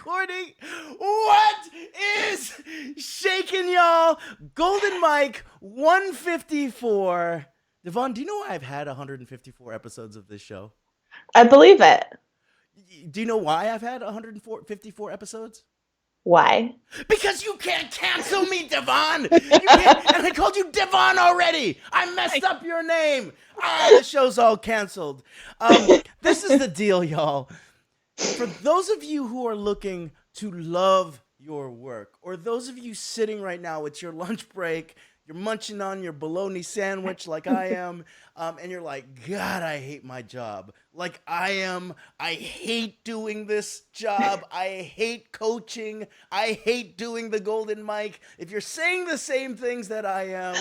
recording. What is shaking, y'all? Golden Mike 154. Devon, do you know why I've had 154 episodes of this show? I believe it. Do you know why I've had 154 episodes? Why? Because you can't cancel me, Devon. You can't. And I called you Devon already. I messed up your name. The show's all canceled. This is the deal, y'all. For those of you who are looking to love your work, or those of you sitting right now, it's your lunch break, you're munching on your bologna sandwich like I am, and you're like, God, I hate my job. Like I am. I hate doing this job. I hate coaching. I hate doing the golden mic. If you're saying the same things that I am,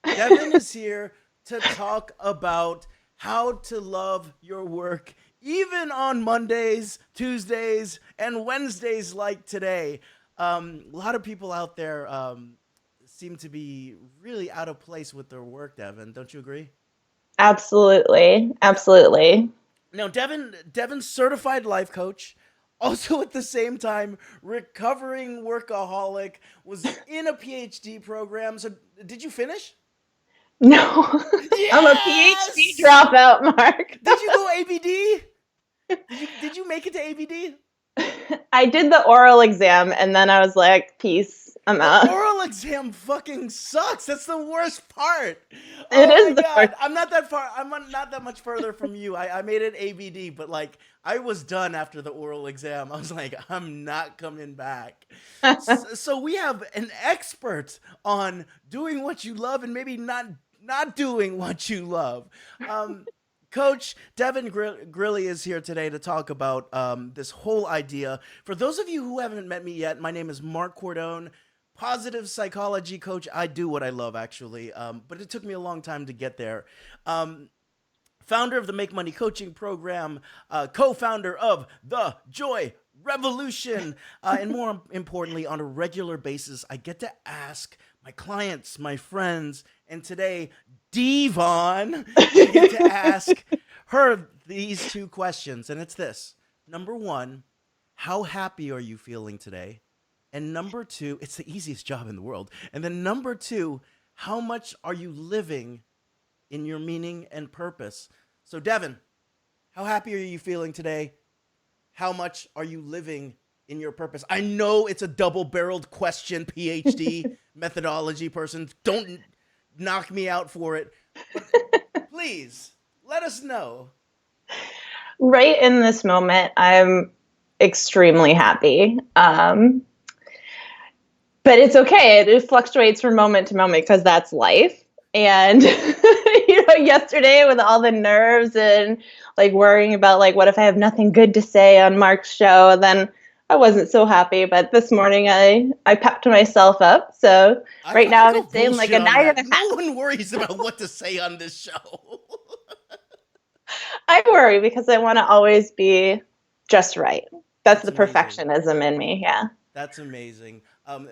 Devin is here to talk about how to love your work, even on Mondays, Tuesdays, and Wednesdays like today. A lot of people out there seem to be really out of place with their work, Devin. Don't you agree? Absolutely. Absolutely. Now, Devin's certified life coach, also at the same time recovering workaholic, was in a PhD program. So, did you finish? No, I'm a PhD Yes. dropout, Mark. Did you go ABD? Did you make it to ABD? I did the oral exam and then I was like, peace, I'm The out. oral exam fucking sucks. That's the worst part. It Oh my is the god, first. I'm not that far. I'm not that much further from you. I made it ABD, but like I was done after the oral exam. I was like, I'm not coming back. So we have an expert on doing what you love and maybe not doing what you love. Um, Coach Devon Grilly is here today to talk about this whole idea. For those of you who haven't met me yet, my name is Marc Cordon, positive psychology coach. I do what I love, actually, but it took me a long time to get there. Um, Founder of the Make Money Coaching Program, co-founder of the Joy Revolution, and more importantly, on a regular basis, I get to ask my clients, my friends, and today, Devon, I get to ask her these two questions, and it's this. Number one, how happy are you feeling today? And number two, it's the easiest job in the world. And then number two, how much are you living in your meaning and purpose? So, Devin, how happy are you feeling today? How much are you living in your purpose? I know it's a double barreled question, PhD methodology person. Don't knock me out for it. But please let us know. Right in this moment, I'm extremely happy. But it's okay. It fluctuates from moment to moment because that's life. And yesterday with all the nerves and like worrying about like what if I have nothing good to say on Mark's show, then I wasn't so happy. But this morning I pepped myself up. So right now I I'm call saying like bullshit a on nine that. and a No half. one worries about what to say on this show. I worry because I want to always be just right. That's That's the amazing. perfectionism in me. Yeah. That's amazing.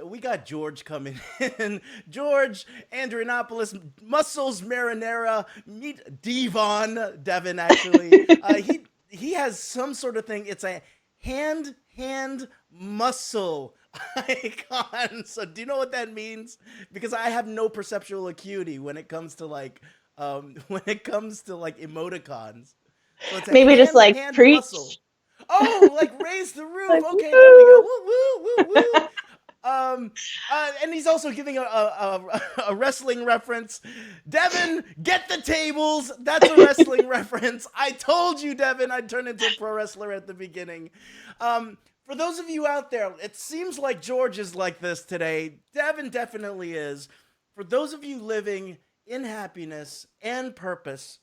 We got George coming in. George Andrianopoulos, Muscles Marinara, meet Devon, actually. He has some sort of thing. It's a hand muscle icon. So do you know what that means? Because I have no perceptual acuity when it comes to like when it comes to like emoticons. So it's a Maybe just like hand muscle. preach. Oh, like raise the roof. Like, Okay, there we go. woo! Woo woo woo woo. And he's also giving a wrestling reference. Devin, get the tables. That's a wrestling reference. I told you, Devin, I'd turn into a pro wrestler at the beginning. For those of you out there, it seems like George is like this today. Devin definitely is. For those of you living in happiness and purpose,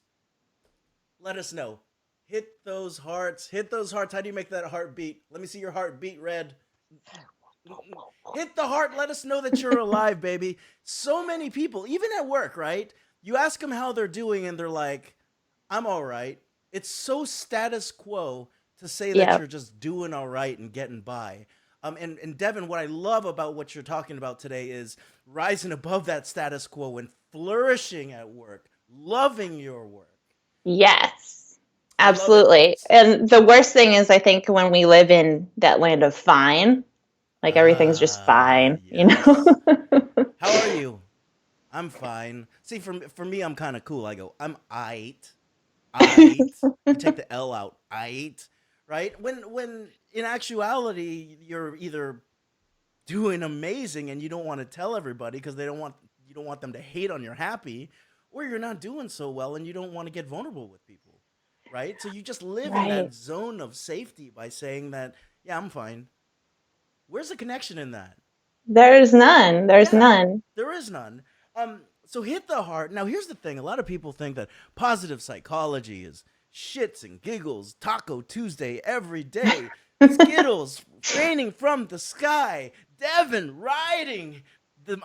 let us know. Hit those hearts. Hit those hearts. How do you make that heart beat? Let me see your heart beat red. Hit the heart. Let us know that you're alive, baby. So many people, even at work, right? You ask them how they're doing, and they're like, I'm all right. It's so status quo to say that Yeah. you're just doing all right and getting by. And Devin, what I love about what you're talking about today is rising above that status quo and flourishing at work, loving your work. Yes. I love it. Absolutely. And the worst thing is, I think, when we live in that land of fine, like everything's just fine, you know? Yes. How are you? I'm fine. See, for me, I'm kind of cool. I go, I'm aight, aight. You take the L out, aight, right? When in actuality, you're either doing amazing and you don't want to tell everybody because you don't want them to hate on your happy, or you're not doing so well and you don't want to get vulnerable with people, right? So you just live in Right. that zone of safety by saying that, yeah, I'm fine. Where's the connection in that? There's none. There's Yeah, none. there is none. So hit the heart. Now, here's the thing: a lot of people think that positive psychology is shits and giggles, Taco Tuesday every day, Skittles raining from the sky, Devon riding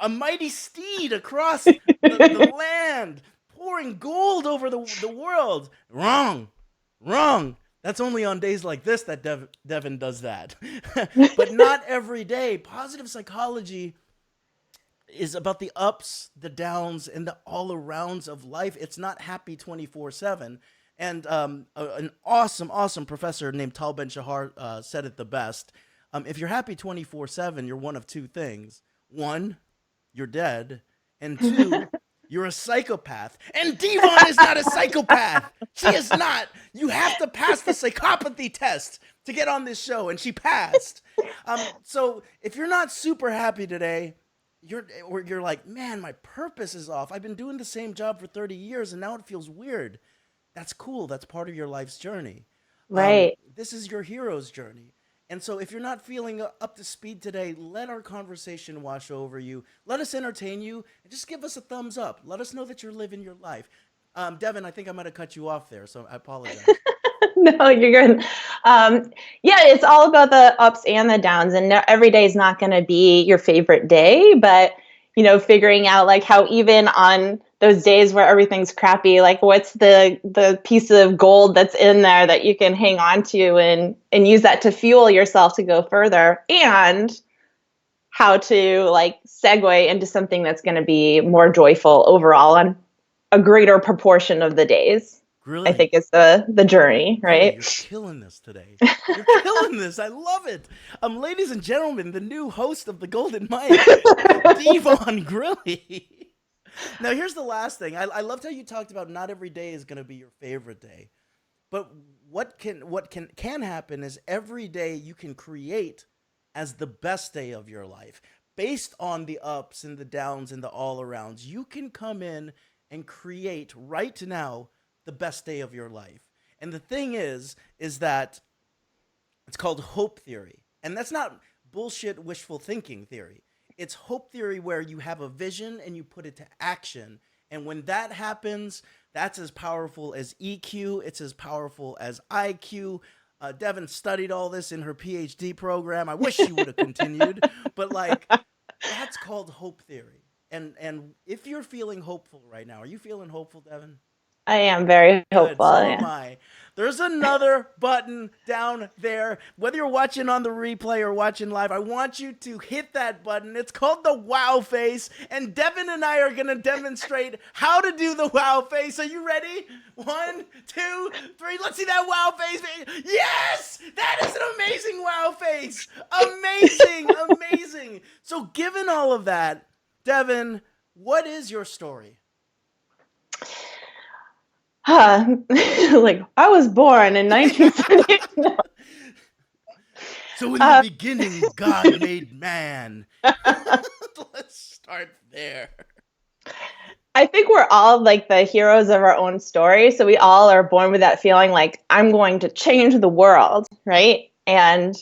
a mighty steed across the land, pouring gold over the world. Wrong, wrong. That's only on days like this that Devon does that, but not every day. Positive psychology is about the ups, the downs, and the all arounds of life. It's not happy 24/7. And an awesome, awesome professor named Tal Ben Shahar said it the best. If you're happy 24/7, you're one of two things. One, you're dead. And two, you're a psychopath. And Devon is not a psychopath. She is not. You have to pass the psychopathy test to get on this show, and she passed. So if you're not super happy today, you're like, man, my purpose is off. I've been doing the same job for 30 years, and now it feels weird. That's cool. That's part of your life's journey. Right. This is your hero's journey. And so, if you're not feeling up to speed today, let our conversation wash over you. Let us entertain you, and just give us a thumbs up. Let us know that you're living your life. Devin, I think I might have cut you off there, so I apologize. No, you're good. Yeah, it's all about the ups and the downs, and every day is not going to be your favorite day, but figuring out like how even on those days where everything's crappy, like what's the piece of gold that's in there that you can hang on to and use that to fuel yourself to go further, and how to like segue into something that's going to be more joyful overall on a greater proportion of the days. I Grilly, think is the journey, Grilly, right? you're killing this today. You're killing this. I love it. Ladies and gentlemen, the new host of the Golden Mic, Devon Grilly. Now, here's the last thing. I loved how you talked about not every day is going to be your favorite day, but what can happen is every day you can create as the best day of your life based on the ups and the downs and the all arounds. You can come in and create right now the best day of your life. And the thing is that it's called hope theory. And that's not bullshit wishful thinking theory. It's hope theory where you have a vision and you put it to action. And when that happens, that's as powerful as EQ, it's as powerful as IQ. Devin studied all this in her PhD program. I wish she would have continued, but like that's called hope theory. And if you're feeling hopeful right now, are you feeling hopeful, Devin? I am very Good, hopeful. so am Yeah. I. There's another button down there. Whether you're watching on the replay or watching live, I want you to hit that button. It's called the wow face, and Devin and I are going to demonstrate how to do the wow face. Are you ready? 1, 2, 3. Let's see that wow face. Yes! That is an amazing wow face. Amazing, amazing. So, given all of that, Devin, what is your story? Like I was born in 1970. So in the uh, beginning, God made man. Let's start there. I think we're all like the heroes of our own story. So we all are born with that feeling like I'm going to change the world, right? And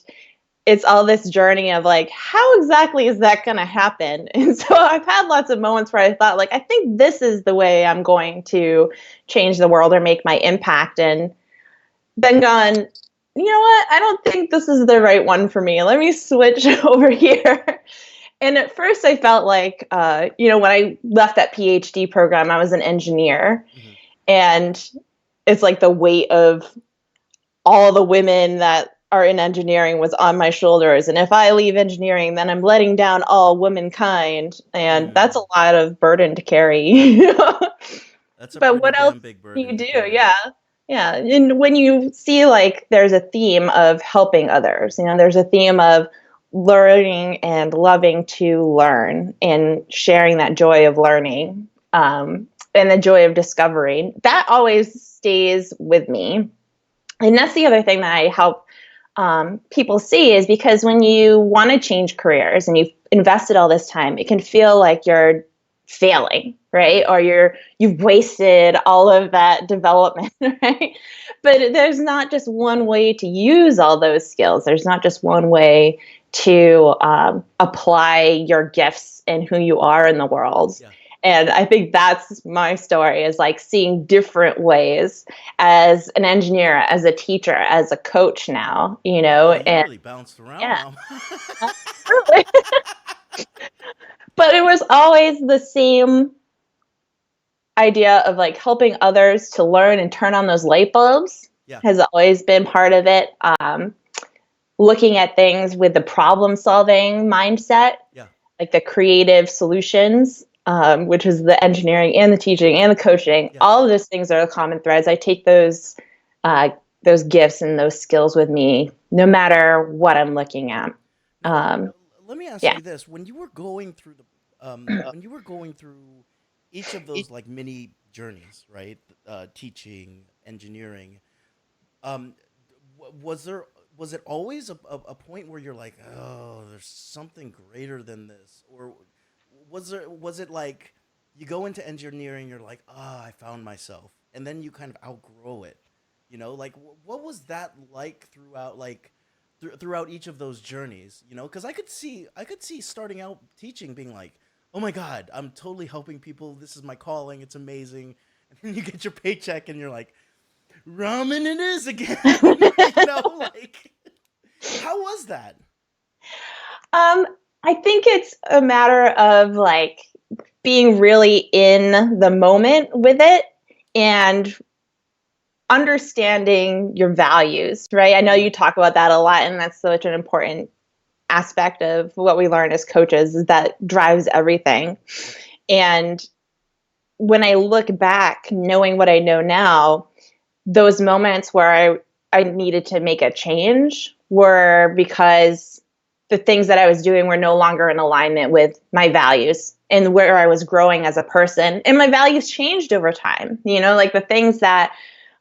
it's all this journey of like, how exactly is that going to happen? And so I've had lots of moments where I thought, like, I think this is the way I'm going to change the world or make my impact. And then gone, you know what? I don't think this is the right one for me. Let me switch over here. And at first, I felt like, when I left that PhD program, I was an engineer. Mm-hmm. And it's like the weight of all the women that are in engineering was on my shoulders. And if I leave engineering, then I'm letting down all womankind. And that's a Mm. lot of burden to carry. That's a But pretty what else damn big do you burden to do? carry. Yeah. Yeah, and when you see like there's a theme of helping others, there's a theme of learning and loving to learn and sharing that joy of learning, and the joy of discovering. That always stays with me. And that's the other thing that I help people see is because when you want to change careers and you've invested all this time, it can feel like you're failing, right? Right. Or you've wasted all of that development, right? But there's not just one way to use all those skills. There's not just one way to apply your gifts and who you are in the world. Yeah. And I think that's my story, is like seeing different ways as an engineer, as a teacher, as a coach now, Yeah, you and really bounced around, yeah, mom. absolutely. But it was always the same idea of like helping others to learn and turn on those light bulbs Yeah. has always been part of it. Looking at things with the problem solving mindset, Yeah. like the creative solutions, which is the engineering and the teaching and the coaching. Yeah. All of those things are the common threads. I take uh, those gifts and those skills with me, no matter what I'm looking at. Now, Um, let me ask yeah. you this: when you were going through when you were going through each of those like mini journeys, right? Teaching, engineering. Um, was there was it always a point where you're like, oh, there's something greater than this, or was it like you go into engineering, you're like, ah, I found myself, and then you kind of outgrow it, like what was that like throughout throughout each of those journeys, because I could see starting out teaching being like, oh my god, I'm totally helping people, this is my calling, it's amazing, and then you get your paycheck and you're like, ramen it is again. Like, how was that? um, I think it's a matter of like being really in the moment with it and understanding your values, right? I know Mm, you talk about that a lot, and that's such an important aspect of what we learn as coaches is that drives everything. yep. And when I look back, knowing what I know now, those moments where I needed to make a change were because the things that I was doing were no longer in alignment with my values and where I was growing as a person. And my values changed over time. Like the things that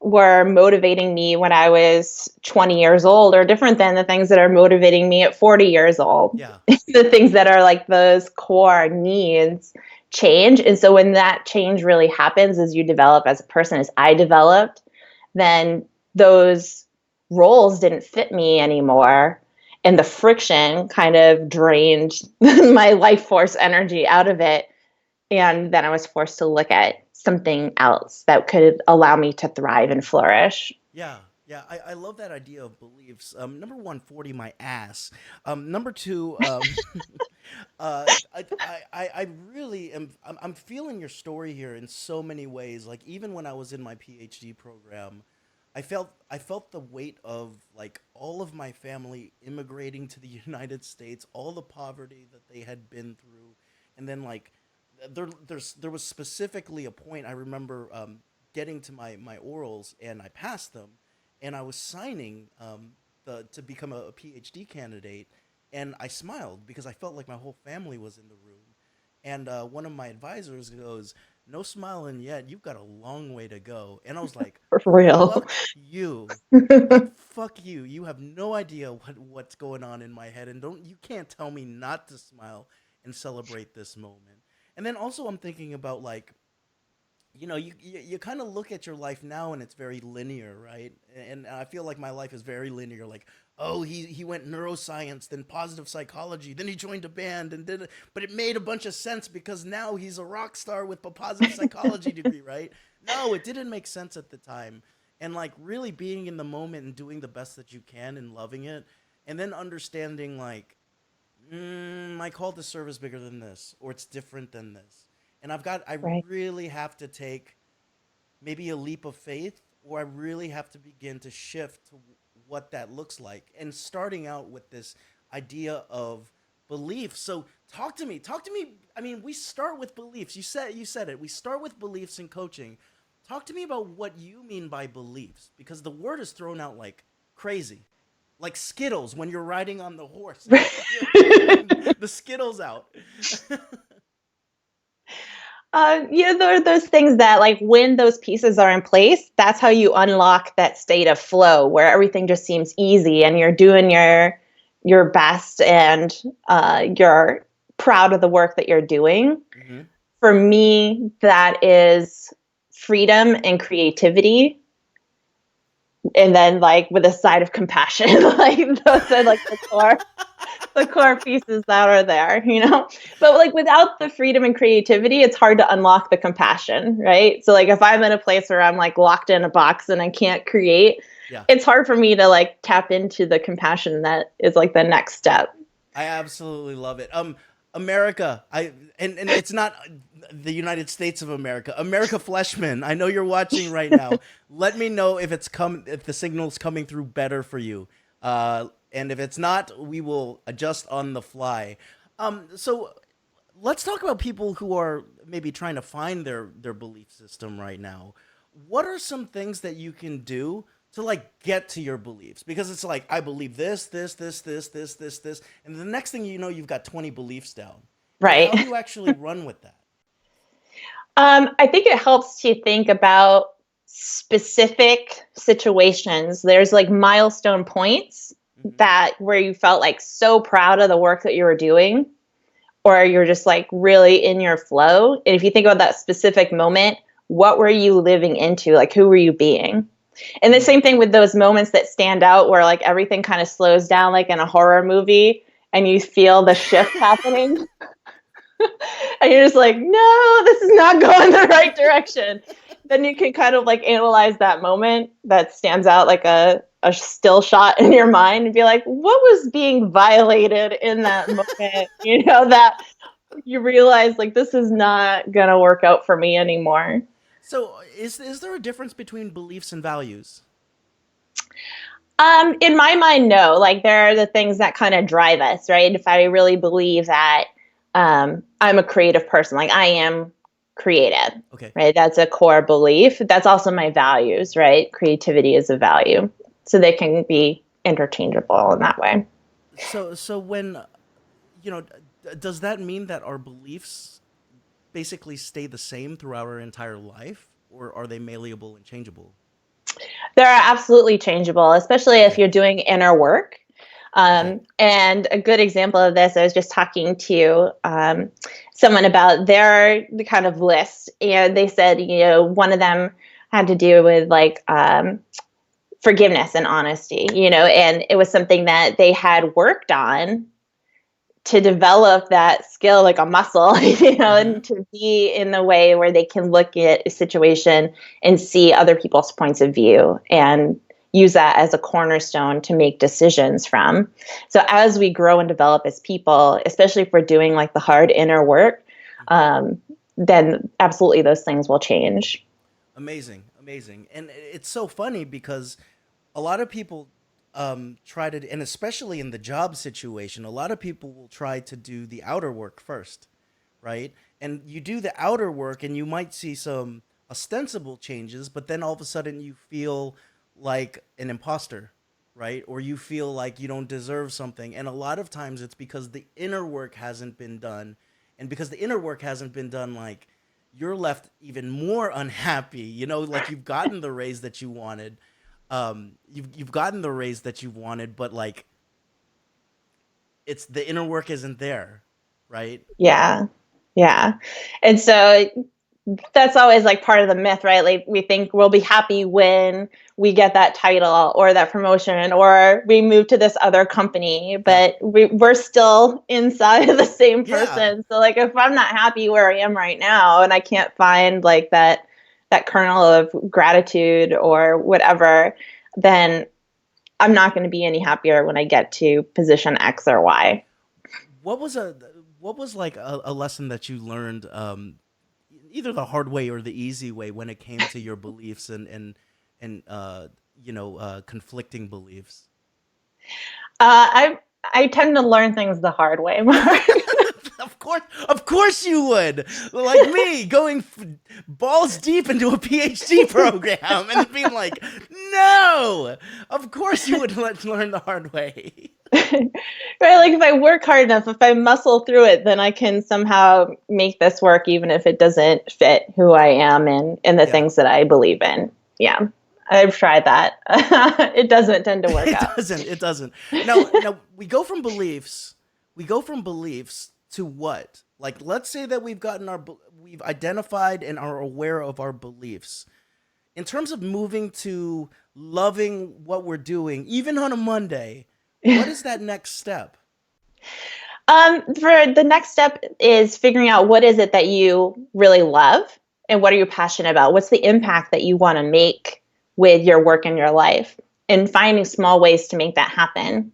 were motivating me when I was 20 years old are different than the things that are motivating me at 40 years old. Yeah. The things that are like those core needs change. And so when that change really happens as you develop as a person, as I developed, then those roles didn't fit me anymore. And the friction kind of drained my life force energy out of it. And then I was forced to look at something else that could allow me to thrive and flourish. Yeah. Yeah, I love that idea of beliefs. Number one, 40 my ass. Number two, I really am. I'm feeling your story here in so many ways. Like even when I was in my PhD program, I felt the weight of like all of my family immigrating to the United States, all the poverty that they had been through, and then like there was specifically a point I remember getting to my orals and I passed them, and I was signing the to become a PhD candidate, and I smiled because I felt like my whole family was in the room. And one of my advisors goes, "No smiling yet. You've got a long way to go." And I was like, For real. "Fuck you." Like fuck you. You have no idea what's going on in my head, and you can't tell me not to smile and celebrate this moment. And then also I'm thinking about like, you kind of look at your life now and it's very linear, right? And I feel like my life is very linear. Like, oh, he went neuroscience, then positive psychology, then he joined a band and did it, but it made a bunch of sense because now he's a rock star with a positive psychology degree, right? No, it didn't make sense at the time. And like really being in the moment and doing the best that you can and loving it, and then understanding like, my call to serve is bigger than this, or it's different than this. And I Right. really have to take maybe a leap of faith, or I really have to begin to shift to what that looks like. And starting out with this idea of belief. So talk to me. I mean, we start with beliefs. You said it. We start with beliefs in coaching, Talk to me about what you mean by beliefs, because the word is thrown out like crazy, like Skittles when you're riding on the horse and you're throwing the Skittles out. There are those things that, like, when those pieces are in place, that's how you unlock that state of flow where everything just seems easy and you're doing your best, and you're proud of the work that you're doing. Hmm. For me, that is freedom and creativity, and then, like, with a side of compassion. Like, those are like the core pieces that are there. But, like, without the freedom and creativity, it's hard to unlock the compassion, right? So, like, if I'm in a place where I'm like locked in a box and I can't create, Yeah. it's hard for me to like tap into the compassion that is like the next step. I absolutely love it. America, and it's not the United States of America. America Fleshman, I know you're watching right now. Let me know if the signal's coming through better for you. And if it's not, we will adjust on the fly. So let's talk about people who are maybe trying to find their belief system right now. What are some things that you can do to like get to your beliefs? Because it's like I believe this, and the next thing you know, you've got 20 beliefs down. And Right. how do you actually run with that? I think it helps to think about specific situations. There's like milestone points Hmm. that where you felt like so proud of the work that you were doing, or you're just like really in your flow. And if you think about that specific moment, what were you living into? Like, who were you being? And the Mm. same thing with those moments that stand out where like everything kind of slows down, like in a horror movie, and you feel the shift happening. And you're just like, no, this is not going the right direction. Then you can kind of like analyze that moment that stands out like a still shot in your mind and be like, what was being violated in that moment? That you realize like this is not gonna work out for me anymore. So is there a difference between beliefs and values? In my mind, no. Like there are the things that kind of drive us, right? If I really believe that I'm a creative person, like I am creative, Okay. right? That's a core belief. That's also my values, right? Creativity is a value. So they can be interchangeable in that way. So when does that mean that our beliefs basically stay the same throughout our entire life, or are they malleable and changeable? They're absolutely changeable, especially if Okay. you're doing inner work. Okay. And a good example of this, I was just talking to someone about their the kind of list, and they said, one of them had to do with like forgiveness and honesty, and it was something that they had worked on to develop that skill like a muscle, Mm-hmm. and to be in the way where they can look at a situation and see other people's points of view and use that as a cornerstone to make decisions from. So as we grow and develop as people, especially if we're doing like the hard inner work, Mm-hmm. um, then absolutely those things will change. Amazing, amazing, and it's so funny because a lot of people try to, and especially in the job situation, a lot of people will try to do the outer work first, right? And you do the outer work, and you might see some ostensible changes, but then all of a sudden you feel like an imposter, right? Or you feel like you don't deserve something, and a lot of times it's because the inner work hasn't been done, and because the inner work hasn't been done, like you're left even more unhappy. Like you've gotten the raise that you wanted, you've gotten the raise that you wanted, but like it's the inner work isn't there, right? Yeah. Yeah. And so that's always like part of the myth, right? Like we think we'll be happy when we get that title or that promotion or we move to this other company, Yeah, but we're still inside of the same yeah. person. So like if I'm not happy where I am right now and I can't find like that kernel of gratitude or whatever, then I'm not going to be any happier when I get to position X or Y. what was a what was like a lesson that you learned, either the hard way or the easy way, when it came to your beliefs and conflicting beliefs? Uh, I I tend to learn things the hard way, Mark. Of course you would. Like me, going balls deep into a PhD program and being like, no. Of course you would learn the hard way. Right? Like if I work hard enough, if I muscle through it, then I can somehow make this work, even if it doesn't fit who I am and the Yeah, things that I believe in. Yeah, I've tried that. It doesn't tend to work it out. doesn't. It doesn't. Now we go from beliefs. We go from beliefs to what? Like, let's say that we've identified and are aware of our beliefs. In terms of moving to loving what we're doing, even on a Monday, what is that next step? For the next step is figuring out what is it that you really love and what are you passionate about? What's the impact that you want to make with your work and your life? And finding small ways to make that happen.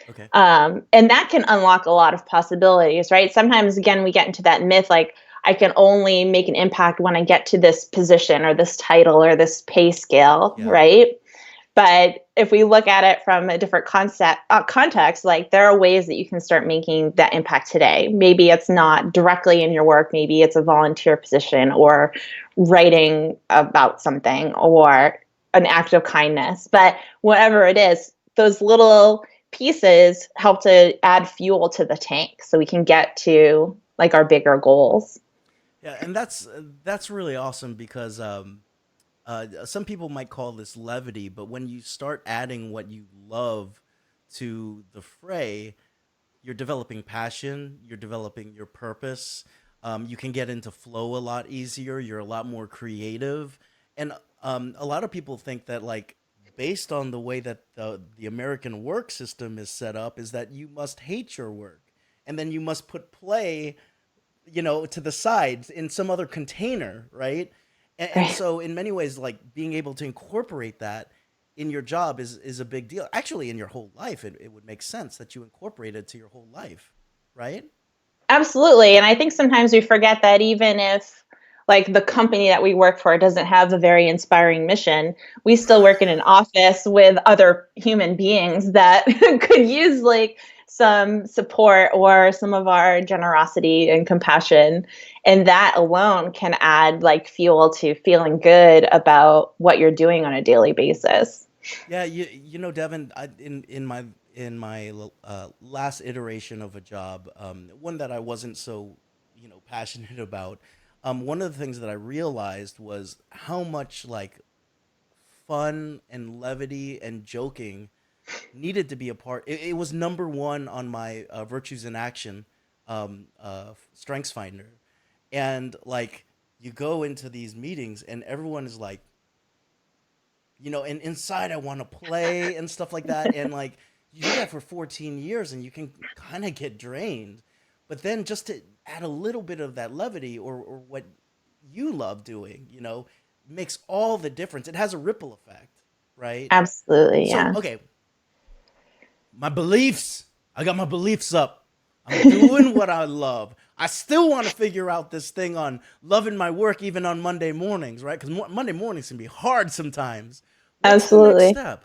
Okay. And that can unlock a lot of possibilities, right? Sometimes, again, we get into that myth like, I can only make an impact when I get to this position or this title or this pay scale, Yeah. right? But if we look at it from a different context, like there are ways that you can start making that impact today. Maybe it's not directly in your work, maybe it's a volunteer position or writing about something or an act of kindness. But whatever it is, those little pieces help to add fuel to the tank so we can get to like our bigger goals. Yeah, and that's really awesome because some people might call this levity, but when you start adding what you love to the fray, you're developing passion, you're developing your purpose. You can get into flow a lot easier. You're a lot more creative, and a lot of people think that like based on the way that the American work system is set up, is that you must hate your work, and then you must put play, to the side in some other container, right? And Right. so in many ways, like being able to incorporate that in your job is a big deal. Actually, in your whole life, it would make sense that you incorporate it to your whole life, right? Absolutely. And I think sometimes we forget that even if like the company that we work for doesn't have a very inspiring mission, we still work in an office with other human beings that could use like some support or some of our generosity and compassion. And that alone can add like fuel to feeling good about what you're doing on a daily basis. Yeah, Devin, in my last iteration of a job, one that I wasn't so passionate about. One of the things that I realized was how much like fun and levity and joking needed to be a part. It was number one on my virtues in action, strengths finder, and like you go into these meetings and everyone is like, and inside I want to play and stuff like that. And like you do that for 14 years and you can kind of get drained. But then just to add a little bit of that levity or what you love doing, makes all the difference. It has a ripple effect, right? Absolutely. So, Yeah. okay, my beliefs. I got my beliefs up. I'm doing what I love. I still want to figure out this thing on loving my work even on Monday mornings, right? Because Monday mornings can be hard sometimes. What's the next Absolutely. step?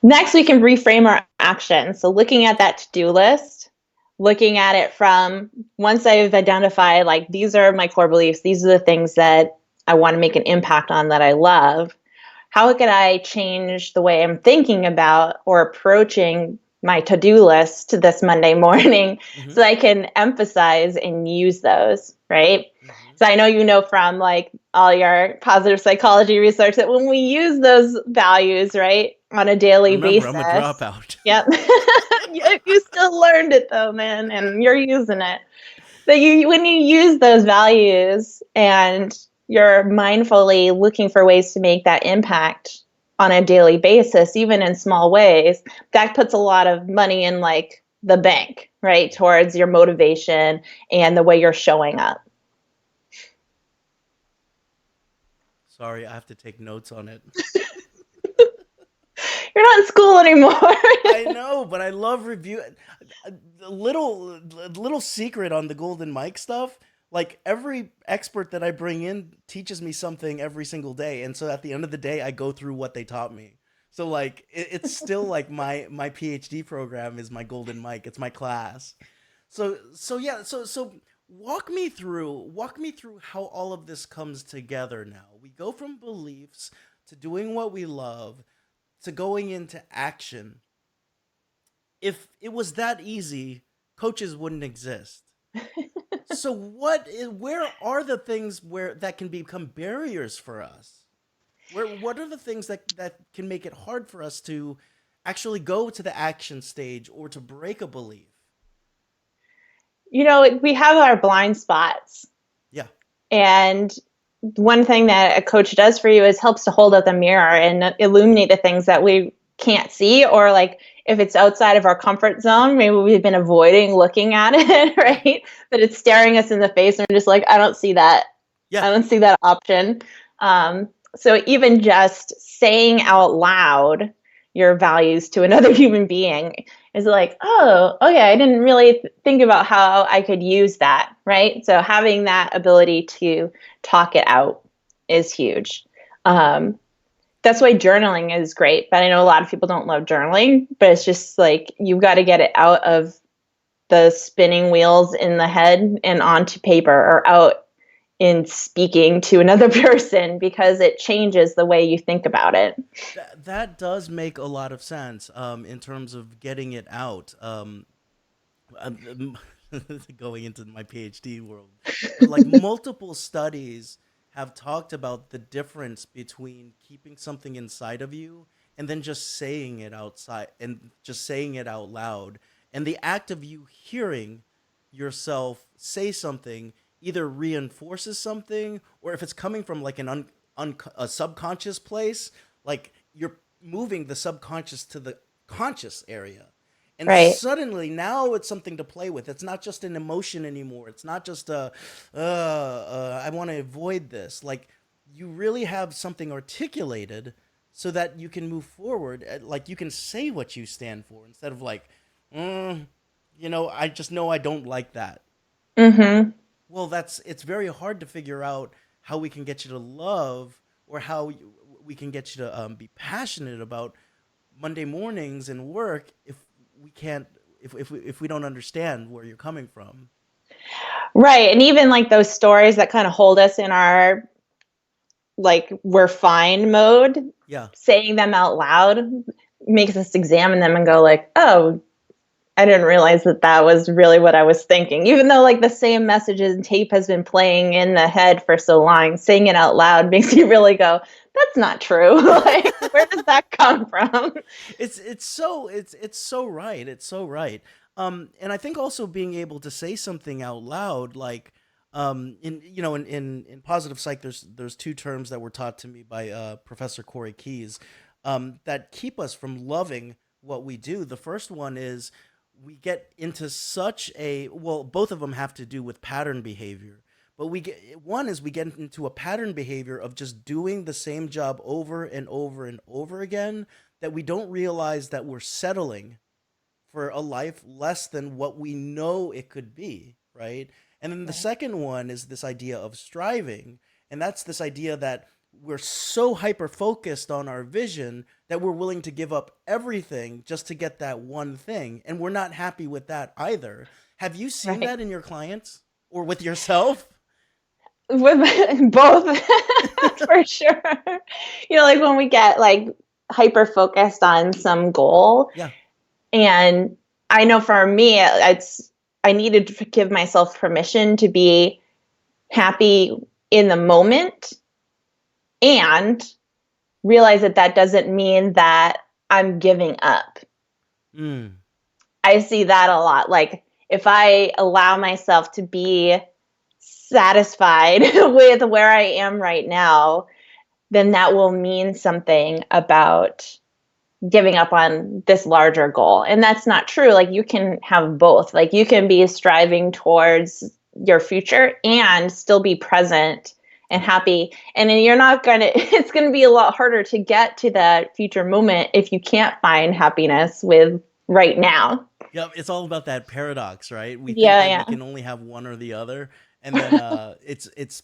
Next, we can reframe our action. So, looking at that to do list, looking at it from once I've identified, like, these are my core beliefs, these are the things that I want to make an impact on that I love. How can I change the way I'm thinking about or approaching my to do list this Monday morning Mm-hmm. so I can emphasize and use those, right? Mm-hmm. So I know you know from like all your positive psychology research that when we use those values, right, on a daily Remember, I'm a basis, dropout. yep, you still learned it though, man, and you're using it. But when you use those values and you're mindfully looking for ways to make that impact on a daily basis, even in small ways, that puts a lot of money in like the bank, right, Yeah. towards your motivation and the way you're showing up. Sorry, I have to take notes on it. You're not in school anymore. I know, but I love review. A little secret on the Golden Mike stuff. Like every expert that I bring in teaches me something every single day, and so at the end of the day, I go through what they taught me. So like it's still like my PhD program is my golden mic. It's my class. So yeah, so walk me through how all of this comes together now. We go from beliefs to doing what we love to going into action. If it was that easy, coaches wouldn't exist. So where are the things where that can become barriers for us? What are the things that can make it hard for us to actually go to the action stage or to break a belief? We have our blind spots. Yeah. And one thing that a coach does for you is helps to hold up the mirror and illuminate the things that we can't see, or like if it's outside of our comfort zone, maybe we've been avoiding looking at it, Yeah. right? But it's staring us in the face and we're just like, I don't see that. Yeah. I don't see that option. So even just saying out loud your values to another human being is like, oh, okay, I didn't really think about how I could use that, right? So having that ability to talk it out is huge. Um, that's why journaling is great. But I know a lot of people don't love journaling, but it's just like you've got to get it out of the spinning wheels in the head and onto paper, or out in speaking to another person, because it changes the way you think about it. That does make a lot of sense in terms of getting it out. I'm going into my PhD world, but like multiple studies have talked about the difference between keeping something inside of you and then just saying it outside and just saying it out loud. And the act of you hearing yourself say something either reinforces something, or if it's coming from like a subconscious place, like you're moving the subconscious to the conscious area, and Right. suddenly now it's something to play with. It's not just an emotion anymore. It's not just I want to avoid this. Like you really have something articulated so that you can move forward. Like you can say what you stand for instead of like, mm, I just know I don't like that. Mm-hmm. Well, it's very hard to figure out how we can get you to love, or how we can get you to be passionate about Monday mornings and work if we can't if we don't understand where you're coming from. Right. And even like those stories that kind of hold us in our like we're fine mode, Yeah. saying them out loud makes us examine them and go like, oh, I didn't realize that that was really what I was thinking. Even though like the same messages and tape has been playing in the head for so long, saying it out loud makes you really go, that's not true. Like, where does that come from? It's so right. It's so right. And I think also being able to say something out loud, like in positive psych, there's two terms that were taught to me by Professor Corey Keyes, that keep us from loving what we do. The first one is we get into such a well, both of them have to do with pattern behavior. But we get into a pattern behavior of just doing the same job over and over and over again, that we don't realize that we're settling for a life less than what we know it could be, right? And then the Right. second one is this idea of striving, and that's this idea that we're so hyper focused on our vision that we're willing to give up everything just to get that one thing, and we're not happy with that either. Have you seen Right. that in your clients or with yourself? With both, for sure. Like when we get like hyper focused on some goal, Yeah. and I know for me, I needed to give myself permission to be happy in the moment, and realize that that doesn't mean that I'm giving up. Mm. I see that a lot. Like if I allow myself to be satisfied with where I am right now, then that will mean something about giving up on this larger goal. And that's not true. Like you can have both. Like you can be striving towards your future and still be present and happy. And then you're not going to, it's going to be a lot harder to get to that future moment if you can't find happiness with right now. Yep, it's all about that paradox, right? We think that we Yeah, can only have one or the other, and then it's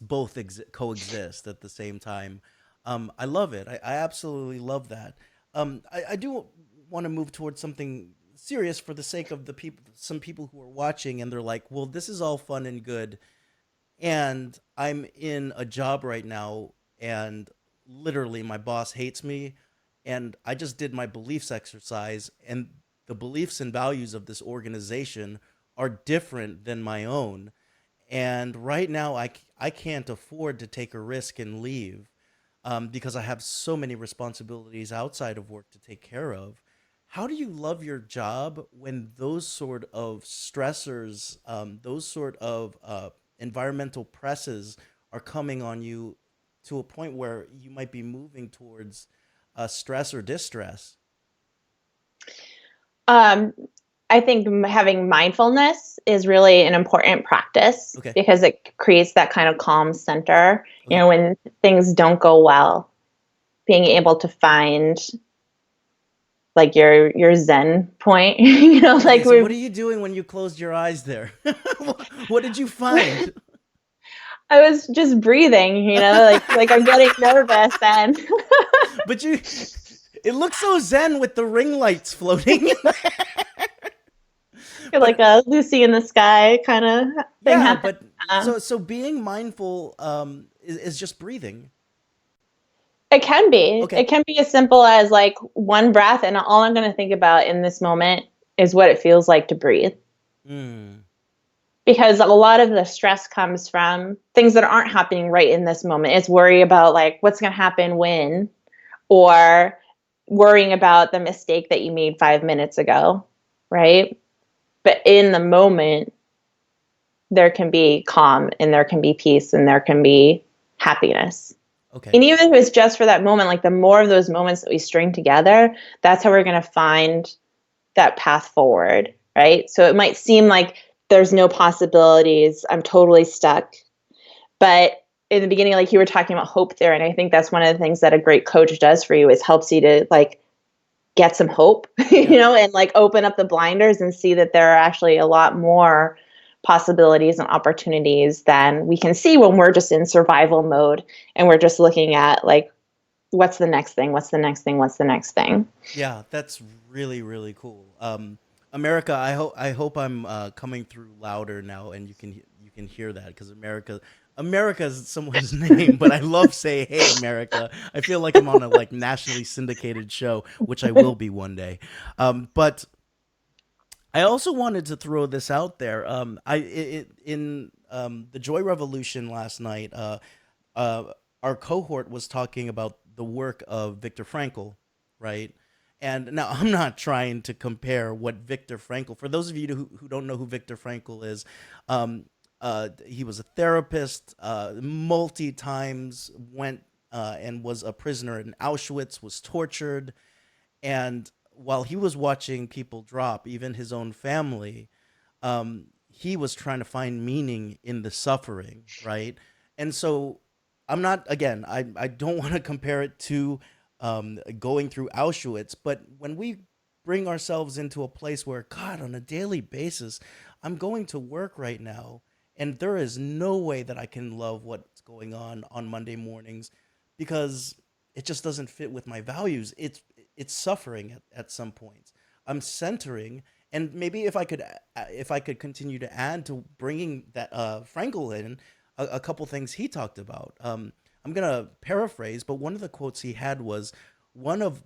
coexist at the same time. I love it. I absolutely love that. I do want to move towards something serious for the sake of the people, some people who are watching, and they're like, well, this is all fun and good, and I'm in a job right now, and literally my boss hates me, and I just did my beliefs exercise, and the beliefs and values of this organization are different than my own. And right now, I can't afford to take a risk and leave, because I have so many responsibilities outside of work to take care of. How do you love your job when those sort of stressors, those sort of environmental presses are coming on you to a point where you might be moving towards stress or distress? Um, I think having mindfulness is really an important practice Okay. because it creates that kind of calm center. You Okay. know, when things don't go well, being able to find like your zen point, you know, Okay. like So, what we are you doing when you closed your eyes there? What did you find? I was just breathing, you know, like I'm getting nervous and But you, it looks so zen with the ring lights floating. like But a Lucy in the sky kind of thing yeah, happening. but Uh, so being mindful is just breathing. it can be. Okay. It can be as simple as like one breath, and all I'm going to think about in this moment is what it feels like to breathe. Mm, Because a lot of the stress comes from things that aren't happening right in this moment. It's worry about like what's going to happen when, or worrying about the mistake that you made 5 minutes ago, right? But in the moment, there can be calm and there can be peace and there can be happiness. okay. And even if it's just for that moment, like the more of those moments that we string together, that's how we're going to find that path forward, right? So it might seem like there's no possibilities, I'm totally stuck. But in the beginning, like you were talking about hope there, and I think that's one of the things that a great coach does for you is helps you to like get some hope, Yeah. you know, and like open up the blinders and see that there are actually a lot more possibilities and opportunities than we can see when we're just in survival mode and we're just looking at like what's the next thing, what's the next thing, what's the next thing. Yeah, that's really really cool. America, I hope I'm coming through louder now, and you can hear that because America is someone's name, but I love say hey America. I feel like I'm on a like nationally syndicated show, which I will be one day. But I also wanted to throw this out there. In the Joy Revolution last night, uh, our cohort was talking about the work of Viktor Frankl, right? And now I'm not trying to compare what Viktor Frankl. For those of you who don't know who Viktor Frankl is, he was a therapist. Multi times went and was a prisoner in Auschwitz. Was tortured, and while he was watching people drop, even his own family, he was trying to find meaning in the suffering, right? And so I'm not, again, I don't want to compare it to going through Auschwitz, but when we bring ourselves into a place where, God, on a daily basis, I'm going to work right now, and there is no way that I can love what's going on Monday mornings because it just doesn't fit with my values. It's suffering at some points. I'm centering, and maybe if I could continue to add to bringing that Frankel in a couple things he talked about. I'm gonna paraphrase, but one of the quotes he had was one of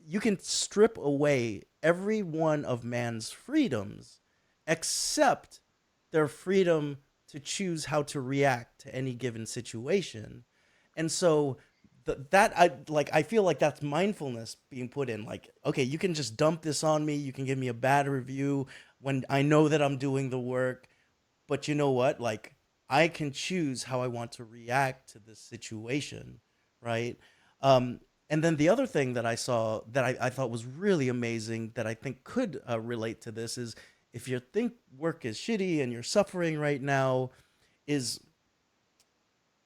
you can strip away every one of man's freedoms except their freedom to choose how to react to any given situation. And so that I like I feel like that's mindfulness being put in, like, okay, you can just dump this on me, you can give me a bad review when I know that I'm doing the work, but you know what, like, I can choose how I want to react to this situation, right? um and then the other thing that I saw that I thought was really amazing that I think could relate to this is, if you think work is shitty and you're suffering right now, is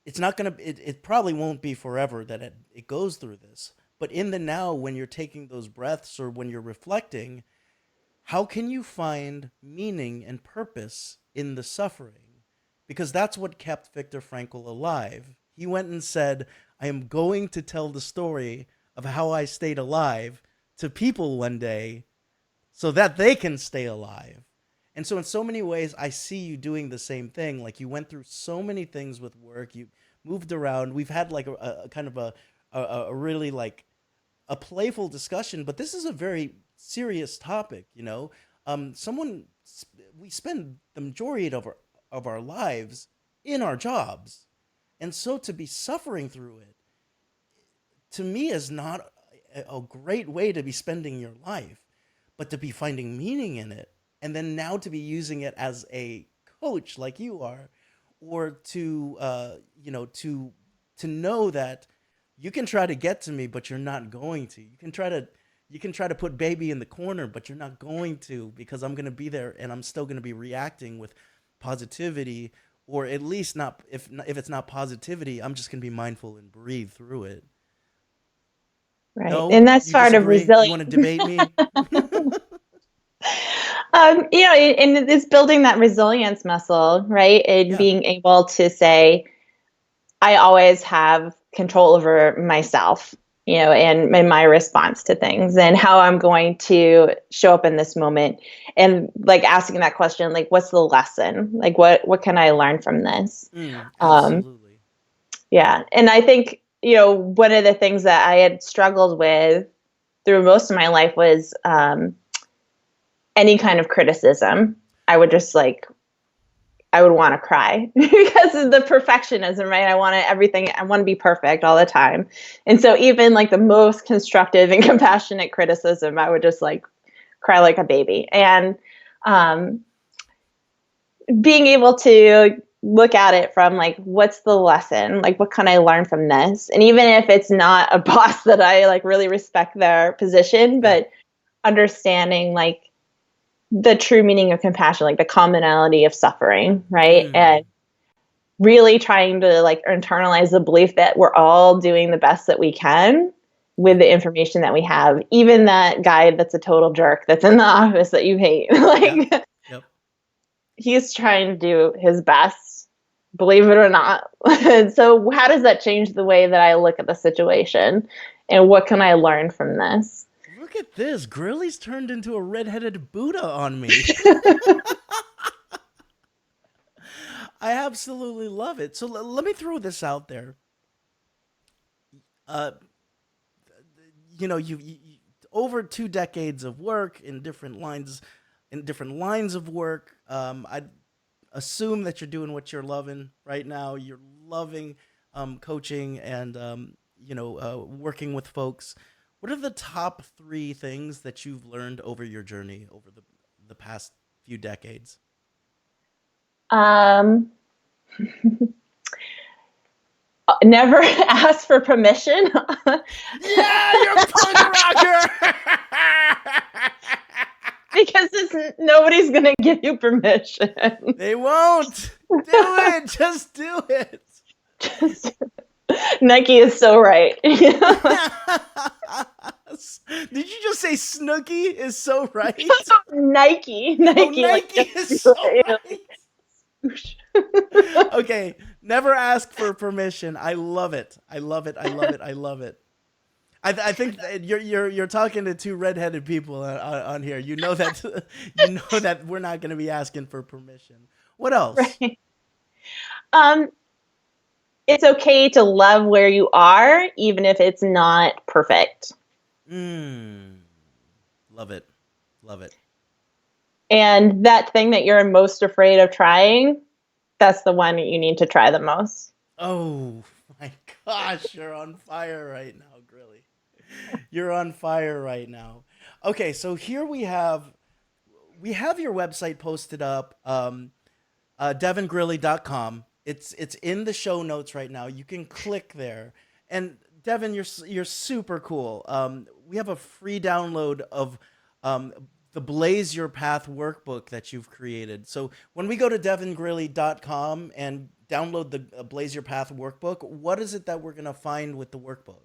it's not gonna it probably won't be forever that it goes through this, but in the now, when you're taking those breaths or when you're reflecting, how can you find meaning and purpose in the suffering? Because that's what kept Viktor Frankl alive. He went and said, I am going to tell the story of how I stayed alive to people one day so that they can stay alive. And so, in so many ways, I see you doing the same thing. Like, you went through so many things with work, you moved around. We've had like a kind of a really like a playful discussion, but this is a very serious topic. Someone we spend the majority of our lives in our jobs, and so to be suffering through it, to me, is not a great way to be spending your life, but to be finding meaning in it, and then now to be using it as a coach like you are, or to to know that you can try to get to me, but you're not going to. You can try to put baby in the corner, but you're not going to, because I'm going to be there and I'm still going to be reacting with positivity, or at least not, if it's not positivity, I'm just going to be mindful and breathe through it. Right. No, And that's you part of disagree? You resilience. want to debate me? And it's building that resilience muscle, right? And Yeah. being able to say, I always have control over myself, and my response to things and how I'm going to show up in this moment. And like asking that question, like, what's the lesson? Like, what can I learn from this? Um, Absolutely. yeah. And I think, one of the things that I had struggled with through most of my life was any kind of criticism. I would just like I would want to cry because of the perfectionism, right? I want to be perfect all the time. And so even like the most constructive and compassionate criticism, I would just like cry like a baby. And um, being able to look at it from like, what's the lesson? Like, what can I learn from this? And even if it's not a boss that I like really respect their position, Yeah. but understanding like the true meaning of compassion, like the commonality of suffering, right? And Mm. really trying to like internalize the belief that we're all doing the best that we can with Yep. the information that we have. Even that guy that's a total jerk that's in the office that you hate, Yep. like Yep. he's trying to do his best, believe it or not. So how does that change the way that I look at the situation, and what can I learn from this? Look at this. Grilly's turned into a redheaded Buddha on me. I absolutely love it. So let me throw this out there. Uh, you over 2 decades of work in different lines of work. I assume that you're doing what you're loving right now. You're loving coaching and working with folks. What are the top three things that you've learned over your journey over the past few decades? um Never ask for permission. Yeah, you're a punk rocker. Because nobody's gonna give you permission. They won't do it. Just do it. Nike is so right. Did you just say Snooky is so right? Nike, Oh, Nike, like Nike just is do so it. right. Okay, never ask for permission. I love it. I love it. I love it. I love it. I think that you're talking to two redheaded people on here. You know that you know that we're not going to be asking for permission. What else? Right. Um, it's okay to love where you are, even if it's not perfect. Mm, love it. Love it. And that thing that you're most afraid of trying, that's the one that you need to try the most. Oh my gosh, you're on fire right now, Grilly. You're on fire right now. Okay, so here we have your website posted up, devongrilly.com. It's in the show notes right now. You can click there. And Devon, you're super cool. We have a free download of um, the Blaze Your Path workbook that you've created. So when we go to devongrilly.com and download the Blaze Your Path workbook, what is it that we're gonna find with the workbook?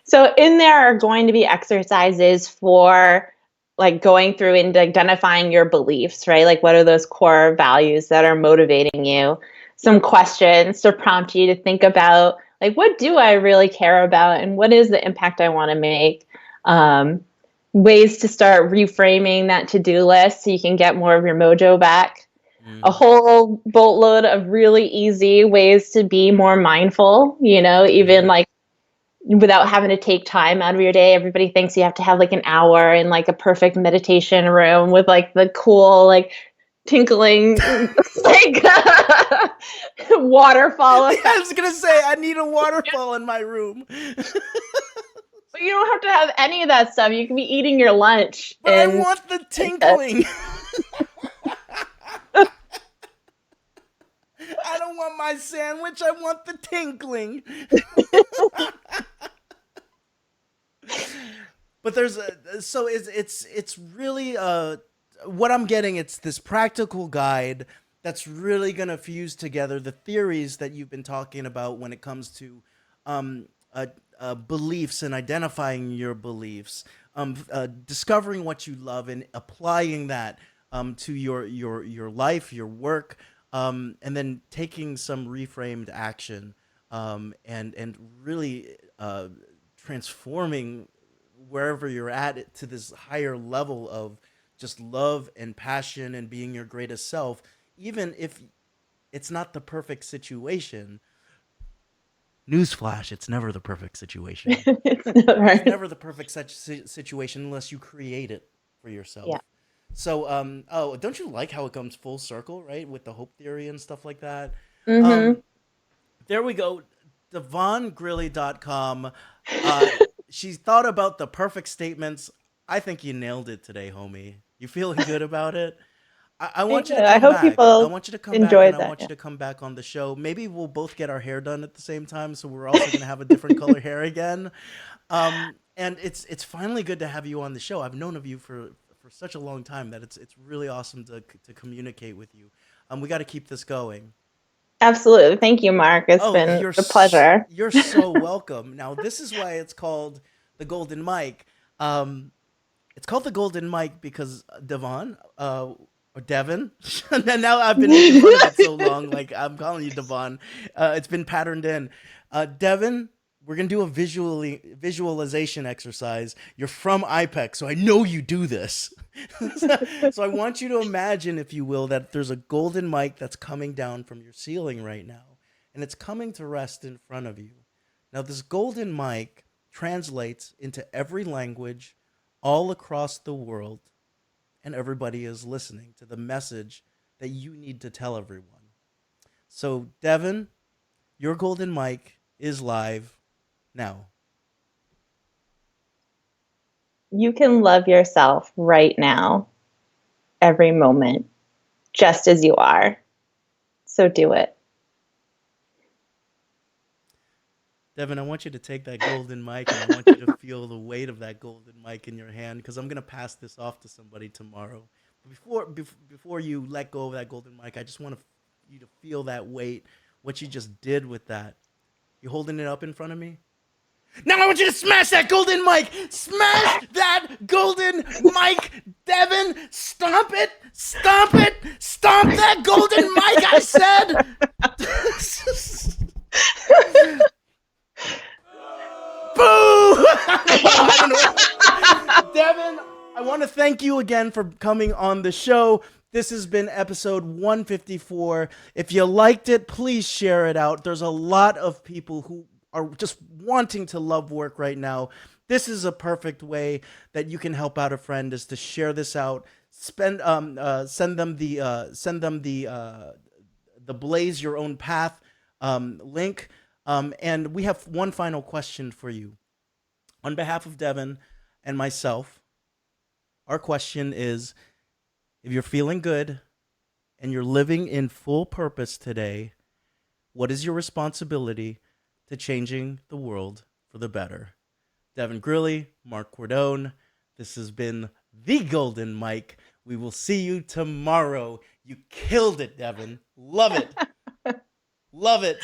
So in there are going to be exercises for like going through and identifying your beliefs, right? Like what are those core values that are motivating you? Some questions to prompt you to think about Like, what do I really care about, and what is the impact I want to make? Um, Ways to start reframing that to-do list so you can get more of your mojo back. A Mm, whole boatload of really easy ways to be more mindful, even mm. like without having to take time out of your day. Everybody thinks you have to have like an hour in like a perfect meditation room with like the cool, like tinkling, like waterfall Yeah, I effect. was gonna say I need a waterfall in my room, But you don't have to have any of that stuff. You can be eating your lunch but I and want the tinkling. I don't want my sandwich. I want the tinkling. But there's a, so it's really what I'm getting. It's this practical guide that's really gonna fuse together the theories that you've been talking about when it comes to um, uh, beliefs and identifying your beliefs, discovering what you love and applying that to your life, your work, and then taking some reframed action, and really transforming wherever you're at to this higher level of just love and passion and being your greatest self, even if it's not the perfect situation. Newsflash, it's never the perfect situation. it's not It's right. never the perfect situation unless you create it for Yeah. yourself. So, oh, don't you like how it comes full circle, right? With the hope theory and stuff like that. Mm-hmm. Um, there we go. DevonGrilly.com. Uh, she thought about the perfect statements. I think you nailed it today, homie. You feeling good about it? I want you to I come hope back. I people want you to come back, and enjoyed I that. want you Yeah. to come back on the show. Maybe we'll both get our hair done at the same time, so we're also gonna have a different color hair again. And it's finally good to have you on the show. I've known of you for such a long time that it's really awesome to communicate with you. We got to keep this going. Absolutely. Thank you, Mark. It's Oh, been a pleasure. you're so welcome. Now this is why it's called the Golden Mic. Um, it's called the Golden Mic because Devon, or Devon, and now I've been making fun of it so long, like I'm calling you Devon. It's been patterned in. Devon, we're gonna do a visualization exercise. You're from iPEC, so I know you do this. So I want you to imagine, if you will, that there's a golden mic that's coming down from your ceiling right now, and it's coming to rest in front of you. Now, this golden mic translates into every language all across the world, and everybody is listening to the message that you need to tell everyone. So, Devin, your golden mic is live now. You can love yourself right now, every moment, just as you are. So do it. Devin, I want you to take that golden mic and I want you to feel the weight of that golden mic in your hand because I'm going to pass this off to somebody tomorrow. But before you let go of that golden mic, I just want you to feel that weight, what you just did with that. You holding it up in front of me? Now I want you to smash that golden mic. Smash that golden mic, Devin. Stomp it. Stomp it. Stomp that golden mic, I said. Boo! I don't know. Devin, I want to thank you again for coming on the show. This has been episode 154. If you liked it, please share it out. There's a lot of people who are just wanting to love work right now. This is a perfect way that you can help out a friend, is to share this out. Send them the blaze your own path link. And we have one final question for you. On behalf of Devin and myself, our question is, if you're feeling good and you're living in full purpose today, what is your responsibility to changing the world for the better? Devon Grilly, Marc Cordon, this has been the Golden Mike. We will see you tomorrow. You killed it, Devin. Love it. Love it.